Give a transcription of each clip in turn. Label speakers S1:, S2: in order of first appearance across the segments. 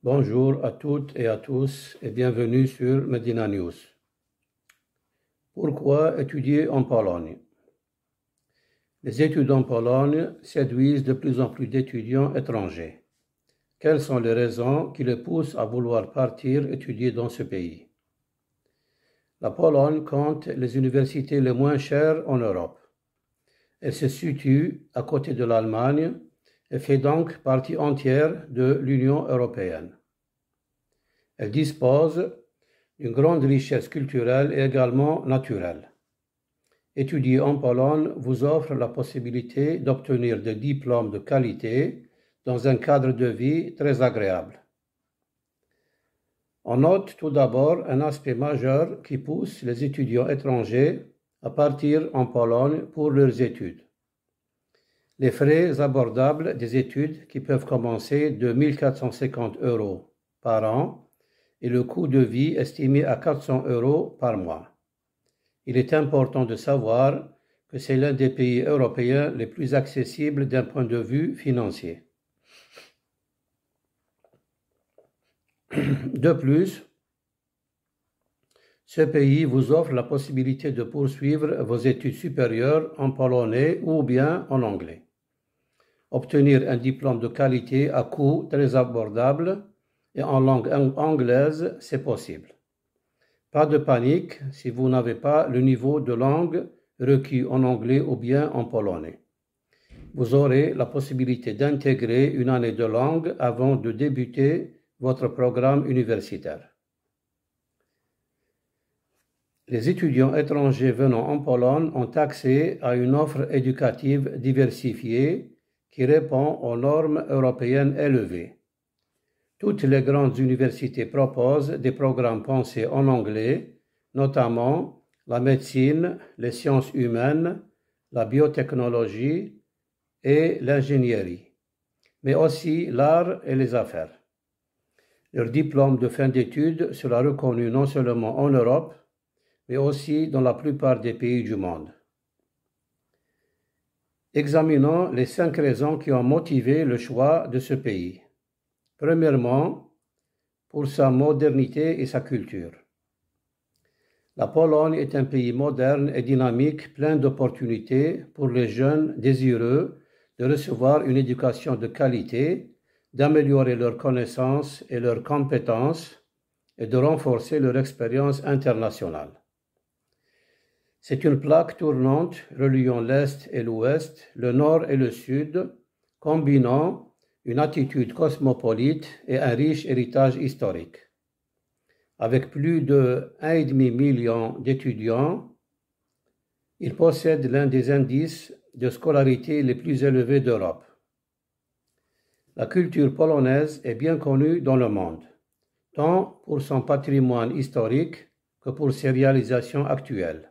S1: Bonjour à toutes et à tous et bienvenue sur Medina News. Pourquoi étudier en Pologne? Les études en Pologne séduisent de plus en plus d'étudiants étrangers. Quelles sont les raisons qui les poussent à vouloir partir étudier dans ce pays? La Pologne compte les universités les moins chères en Europe. Elle se situe à côté de l'Allemagne et fait donc partie entière de l'Union européenne. Elle dispose d'une grande richesse culturelle et également naturelle. Étudier en Pologne vous offre la possibilité d'obtenir des diplômes de qualité dans un cadre de vie très agréable. On note tout d'abord un aspect majeur qui pousse les étudiants étrangers à partir en Pologne pour leurs études. Les frais abordables des études qui peuvent commencer de 1 450 € par an et le coût de vie estimé à 400 € par mois. Il est important de savoir que c'est l'un des pays européens les plus accessibles d'un point de vue financier. De plus, ce pays vous offre la possibilité de poursuivre vos études supérieures en polonais ou bien en anglais. Obtenir un diplôme de qualité à coût très abordable et en langue anglaise, c'est possible. Pas de panique si vous n'avez pas le niveau de langue requis en anglais ou bien en polonais. Vous aurez la possibilité d'intégrer une année de langue avant de débuter votre programme universitaire. Les étudiants étrangers venant en Pologne ont accès à une offre éducative diversifiée qui répond aux normes européennes élevées. Toutes les grandes universités proposent des programmes pensés en anglais, notamment la médecine, les sciences humaines, la biotechnologie et l'ingénierie, mais aussi l'art et les affaires. Leur diplôme de fin d'études sera reconnu non seulement en Europe, mais aussi dans la plupart des pays du monde. Examinons les 5 raisons qui ont motivé le choix de ce pays. Premièrement, pour sa modernité et sa culture. La Pologne est un pays moderne et dynamique, plein d'opportunités pour les jeunes désireux de recevoir une éducation de qualité, d'améliorer leurs connaissances et leurs compétences et de renforcer leur expérience internationale. C'est une plaque tournante reliant l'Est et l'Ouest, le Nord et le Sud, combinant une attitude cosmopolite et un riche héritage historique. Avec plus de 1,5 million d'étudiants, il possède l'un des indices de scolarité les plus élevés d'Europe. La culture polonaise est bien connue dans le monde, tant pour son patrimoine historique que pour ses réalisations actuelles.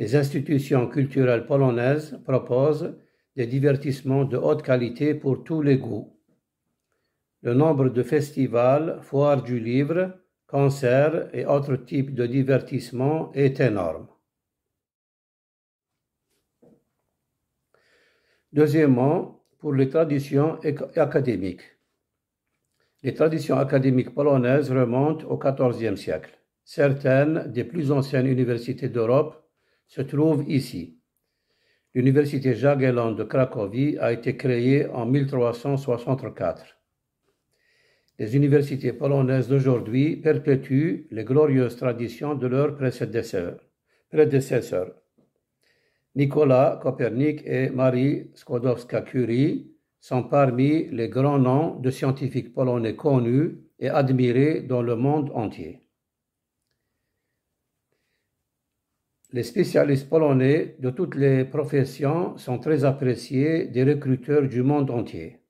S1: Les institutions culturelles polonaises proposent des divertissements de haute qualité pour tous les goûts. Le nombre de festivals, foires du livre, concerts et autres types de divertissements est énorme. Deuxièmement, pour les traditions académiques. Les traditions académiques polonaises remontent au XIVe siècle. Certaines des plus anciennes universités d'Europe se trouvent ici. L'université Jagiellon de Cracovie a été créée en 1364. Les universités polonaises d'aujourd'hui perpétuent les glorieuses traditions de leurs prédécesseurs. Nicolas Copernic et Marie Skłodowska-Curie sont parmi les grands noms de scientifiques polonais connus et admirés dans le monde entier. Les spécialistes polonais de toutes les professions sont très appréciés des recruteurs du monde entier.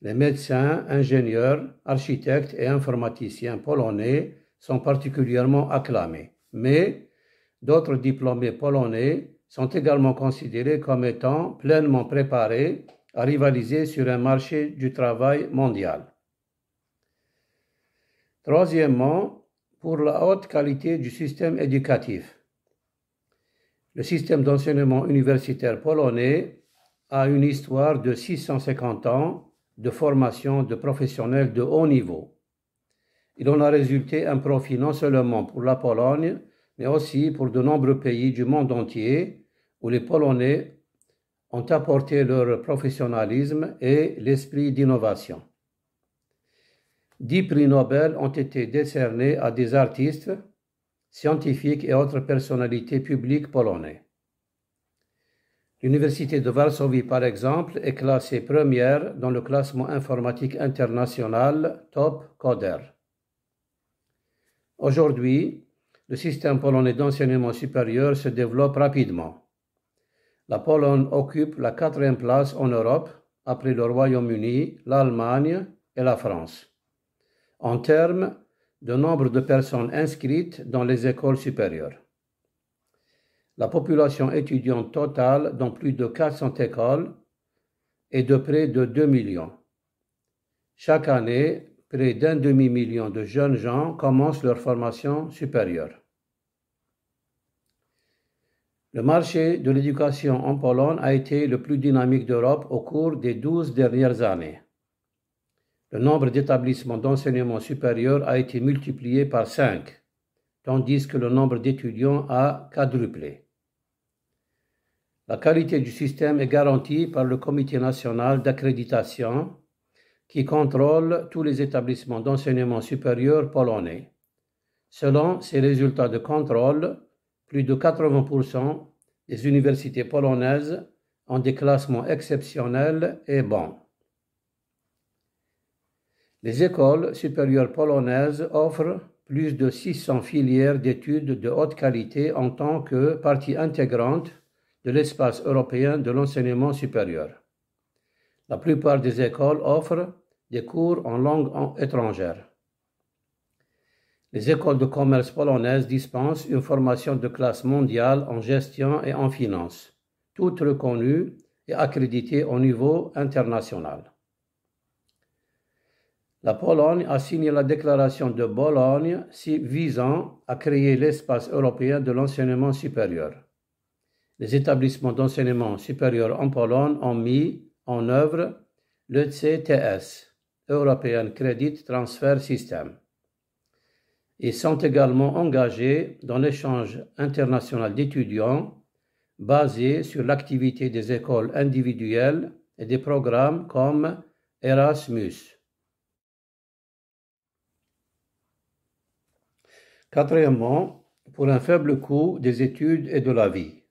S1: Les médecins, ingénieurs, architectes et informaticiens polonais sont particulièrement acclamés, mais d'autres diplômés polonais sont également considérés comme étant pleinement préparés à rivaliser sur un marché du travail mondial. Troisièmement, pour la haute qualité du système éducatif. Le système d'enseignement universitaire polonais a une histoire de 650 ans de formation de professionnels de haut niveau. Il en a résulté un profit non seulement pour la Pologne, mais aussi pour de nombreux pays du monde entier où les Polonais ont apporté leur professionnalisme et l'esprit d'innovation. 10 prix Nobel ont été décernés à des artistes, scientifiques et autres personnalités publiques polonais. L'Université de Varsovie, par exemple, est classée première dans le classement informatique international Top Coder. Aujourd'hui, le système polonais d'enseignement supérieur se développe rapidement. La Pologne occupe la 4e place en Europe, après le Royaume-Uni, l'Allemagne et la France, en termes de nombre de personnes inscrites dans les écoles supérieures. La population étudiante totale dans plus de 400 écoles est de près de 2 millions. Chaque année, près d'un demi-million de jeunes gens commencent leur formation supérieure. Le marché de l'éducation en Pologne a été le plus dynamique d'Europe au cours des 12 dernières années. Le nombre d'établissements d'enseignement supérieur a été multiplié par 5, tandis que le nombre d'étudiants a quadruplé. La qualité du système est garantie par le Comité national d'accréditation qui contrôle tous les établissements d'enseignement supérieur polonais. Selon ces résultats de contrôle, plus de 80% des universités polonaises ont des classements exceptionnels et bons. Les écoles supérieures polonaises offrent plus de 600 filières d'études de haute qualité en tant que partie intégrante de l'espace européen de l'enseignement supérieur. La plupart des écoles offrent des cours en langue étrangère. Les écoles de commerce polonaises dispensent une formation de classe mondiale en gestion et en finance, toutes reconnues et accréditées au niveau international. La Pologne a signé la déclaration de Bologne visant à créer l'espace européen de l'enseignement supérieur. Les établissements d'enseignement supérieur en Pologne ont mis en œuvre l'ECTS, European Credit Transfer System. Ils sont également engagés dans l'échange international d'étudiants basé sur l'activité des écoles individuelles et des programmes comme Erasmus. Quatrièmement, pour un faible coût des études et de la vie.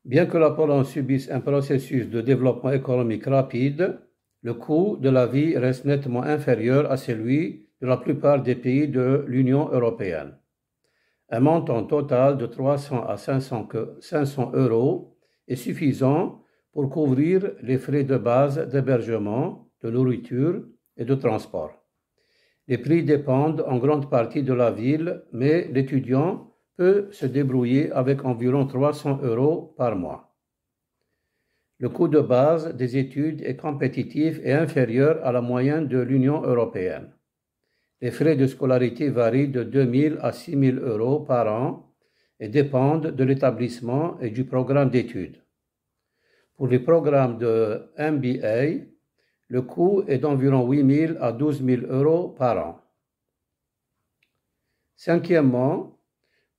S1: Bien que la Pologne subisse un processus de développement économique rapide, le coût de la vie reste nettement inférieur à celui de la plupart des pays de l'Union européenne. Un montant total de 300 à 500 euros est suffisant pour couvrir les frais de base d'hébergement, de nourriture et de transport. Les prix dépendent en grande partie de la ville, mais l'étudiant peut se débrouiller avec environ 300 euros par mois. Le coût de base des études est compétitif et inférieur à la moyenne de l'Union européenne. Les frais de scolarité varient de 2 000 à 6 000 euros par an et dépendent de l'établissement et du programme d'études. Pour les programmes de MBA, le coût est d'environ 8 000 à 12 000 euros par an. Cinquièmement,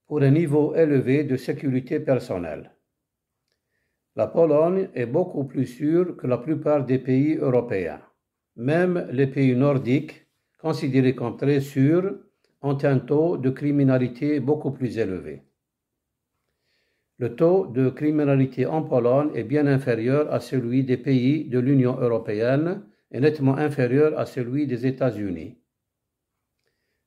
S1: pour un niveau élevé de sécurité personnelle. La Pologne est beaucoup plus sûre que la plupart des pays européens. Même les pays nordiques, considérés comme très sûrs, ont un taux de criminalité beaucoup plus élevé. Le taux de criminalité en Pologne est bien inférieur à celui des pays de l'Union européenne et nettement inférieur à celui des États-Unis.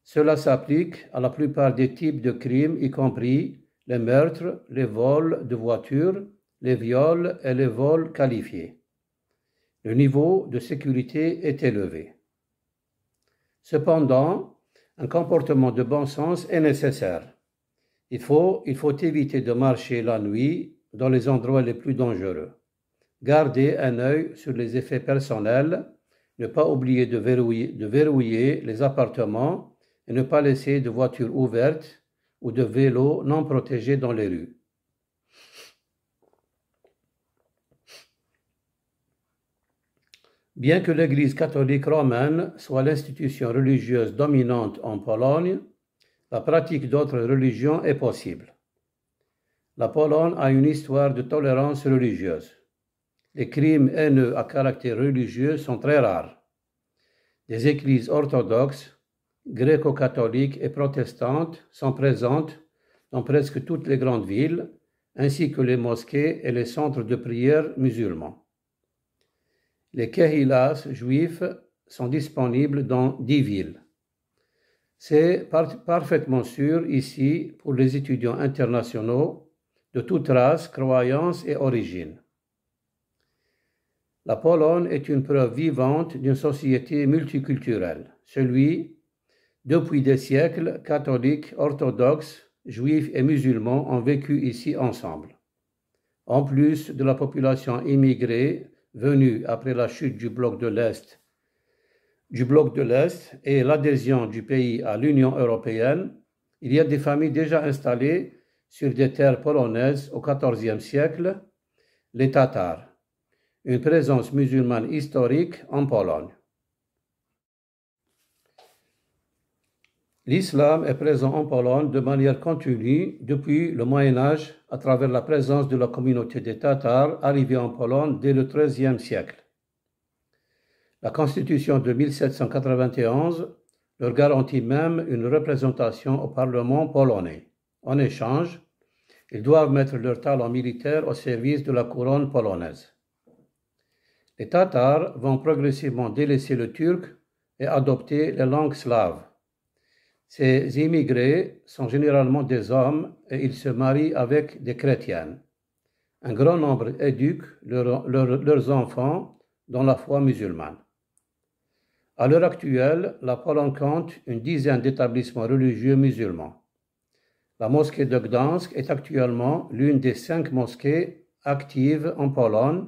S1: Cela s'applique à la plupart des types de crimes, y compris les meurtres, les vols de voitures, les viols et les vols qualifiés. Le niveau de sécurité est élevé. Cependant, un comportement de bon sens est nécessaire. Il faut éviter de marcher la nuit dans les endroits les plus dangereux. Garder un œil sur les effets personnels, ne pas oublier de verrouiller les appartements et ne pas laisser de voitures ouvertes ou de vélos non protégés dans les rues. Bien que l'Église catholique romaine soit l'institution religieuse dominante en Pologne, la pratique d'autres religions est possible. La Pologne a une histoire de tolérance religieuse. Les crimes haineux à caractère religieux sont très rares. Des églises orthodoxes, gréco-catholiques et protestantes sont présentes dans presque toutes les grandes villes, ainsi que les mosquées et les centres de prière musulmans. Les kehilas juifs sont disponibles dans 10 villes. C'est parfaitement sûr ici pour les étudiants internationaux de toute race, croyance et origine. La Pologne est une preuve vivante d'une société multiculturelle. Depuis des siècles, catholiques, orthodoxes, juifs et musulmans ont vécu ici ensemble. En plus de la population immigrée venue après la chute du bloc de l'Est et l'adhésion du pays à l'Union européenne, il y a des familles déjà installées sur des terres polonaises au XIVe siècle, les Tatars, une présence musulmane historique en Pologne. L'islam est présent en Pologne de manière continue depuis le Moyen Âge à travers la présence de la communauté des Tatars arrivée en Pologne dès le XIIIe siècle. La Constitution de 1791 leur garantit même une représentation au Parlement polonais. En échange, ils doivent mettre leur talent militaire au service de la couronne polonaise. Les Tatars vont progressivement délaisser le turc et adopter les langues slaves. Ces immigrés sont généralement des hommes et ils se marient avec des chrétiennes. Un grand nombre éduquent leurs enfants dans la foi musulmane. À l'heure actuelle, la Pologne compte une dizaine d'établissements religieux musulmans. La mosquée de Gdansk est actuellement l'une des 5 mosquées actives en Pologne,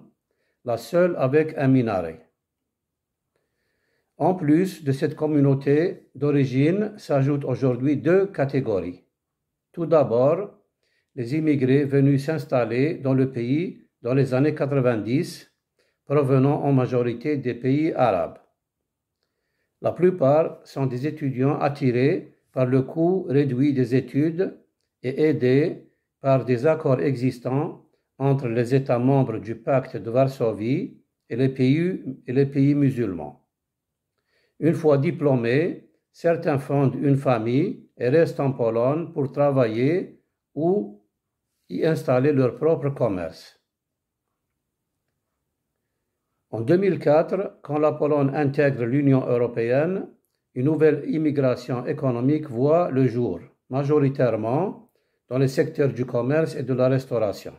S1: la seule avec un minaret. En plus de cette communauté d'origine s'ajoutent aujourd'hui 2 catégories. Tout d'abord, les immigrés venus s'installer dans le pays dans les années 90, provenant en majorité des pays arabes. La plupart sont des étudiants attirés par le coût réduit des études et aidés par des accords existants entre les États membres du pacte de Varsovie et les pays musulmans. Une fois diplômés, certains fondent une famille et restent en Pologne pour travailler ou y installer leur propre commerce. En 2004, quand la Pologne intègre l'Union européenne, une nouvelle immigration économique voit le jour, majoritairement dans les secteurs du commerce et de la restauration.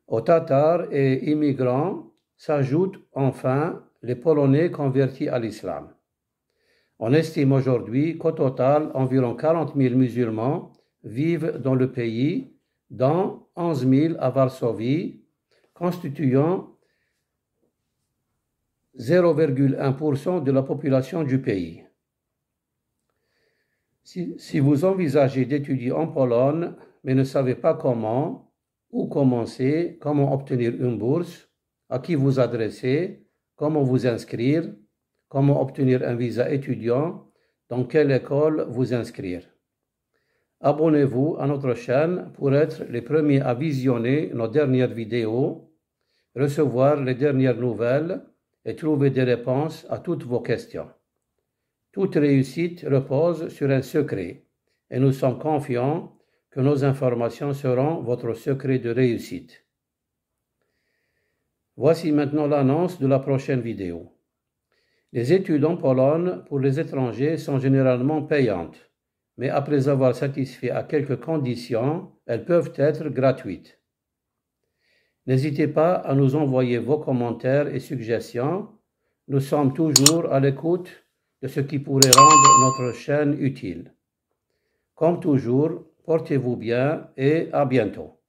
S1: Aux Tatars et immigrants s'ajoutent enfin les Polonais convertis à l'islam. On estime aujourd'hui qu'au total, environ 40 000 musulmans vivent dans le pays, dont 11 000 à Varsovie, constituant 0,1% de la population du pays. Si vous envisagez d'étudier en Pologne, mais ne savez pas comment, où commencer, comment obtenir une bourse, à qui vous adresser, comment vous inscrire, comment obtenir un visa étudiant, dans quelle école vous inscrire. Abonnez-vous à notre chaîne pour être les premiers à visionner nos dernières vidéos, recevoir les dernières nouvelles et trouver des réponses à toutes vos questions. Toute réussite repose sur un secret et nous sommes confiants que nos informations seront votre secret de réussite. Voici maintenant l'annonce de la prochaine vidéo. Les études en Pologne pour les étrangers sont généralement payantes, mais après avoir satisfait à quelques conditions, elles peuvent être gratuites. N'hésitez pas à nous envoyer vos commentaires et suggestions. Nous sommes toujours à l'écoute de ce qui pourrait rendre notre chaîne utile. Comme toujours, portez-vous bien et à bientôt.